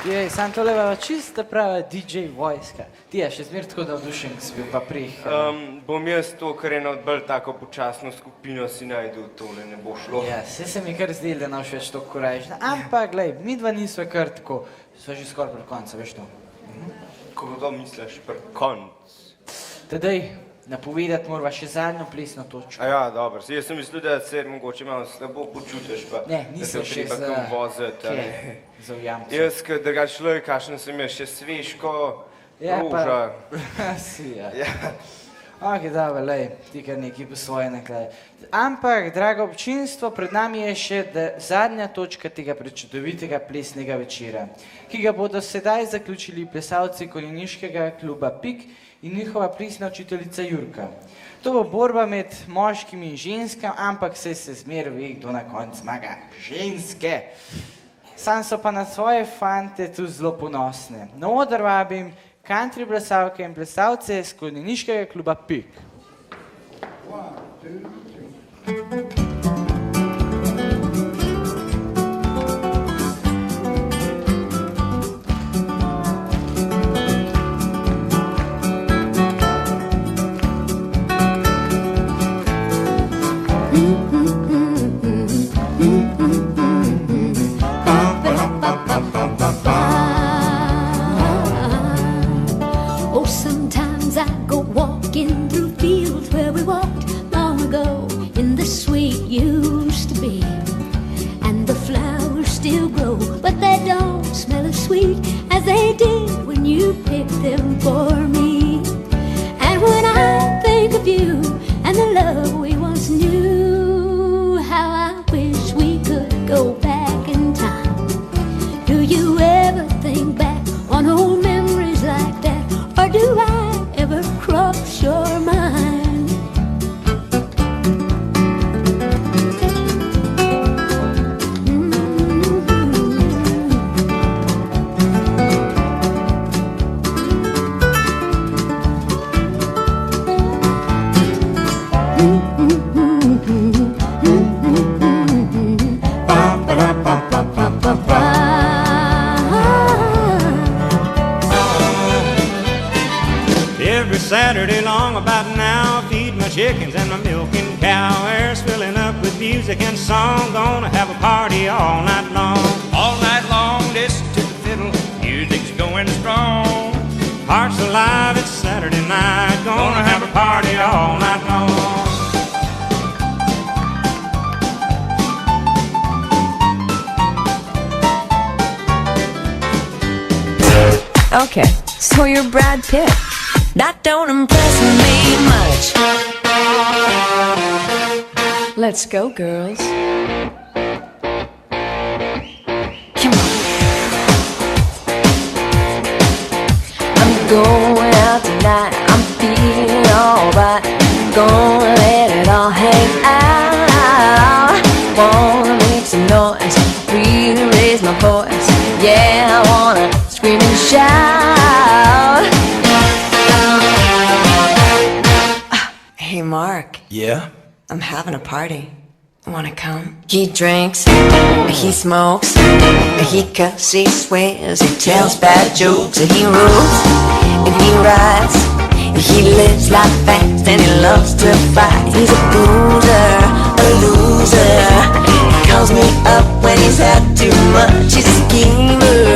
Jej, sam tole je čista prava DJ vojska. Ti je še zmer tako navdušen, ki si bil pa prih. Bom jaz to, kar je bolj tako počasno skupino si najdu, tole ne bo šlo. Ja, se mi kar zdel, da naš več tako korajžna. Ampak, glej, mi dva nisva kar tako, sva že skoraj pri koncu, veš to. Kako to misliš, pri koncu? Tadej, napovedati morava še zadnjo plesno točko. Ja, dobro, jaz sem mislil, da se mogoče malo slabo počutiš, pa ne, nisem še da se treba kam voziti. Za ujamce. Jaz, kad drugač človek, kakšen sem je, še svežko, ruža. Si, ja. Ok, dobro, lej, ti kar nekaj po svoje naklade. Ampak, drago občinstvo, pred nami je še zadnja točka tega prečudovitega plesnega večera, ki ga bodo sedaj zaključili plesalci konjeniškega kluba Pik in njihova plesna učiteljica Jurka. To bo borba med moškimi in ženskami, ampak se zmer ve, kdo na koncu zmaga. Ženske! Sam so pa na svoje fante tu zelo ponosne. Na oder vabim country plesalke in plesalce iz konjeniškega kluba Pik. Oh, sometimes I go walking through fields where we walked long ago in the sweet used to be. And the flowers still grow, but they don't smell as sweet as they did when you picked them for me. And when I think of you and the love we once knew, how I wish we could go back in time. Do you ever think back on old memories like that? Or do I ever cross your mind? Every Saturday long about now, feed my chickens and my milking cow. Air's filling up with music and song. Gonna have a party all night long. All night long, listen to the fiddle. Music's going strong. Hearts alive, it's Saturday night. Gonna have a party all night long. Okay, so you're Brad Pitt. That don't impress me much. Let's go, girls. Come on. I'm going out tonight. I'm feeling alright. Gonna let it all hang out. Wanna make some noise, really raise my voice. Yeah, I wanna scream and shout. Hey, Mark. Yeah? I'm having a party. Wanna come? He drinks, he smokes, he cusses, he swears, he tells bad jokes, and he rules, and he rides, he lives life fast, and he loves to fight. He's a boozer, a loser. He calls me up when he's had too much. He's a schemer,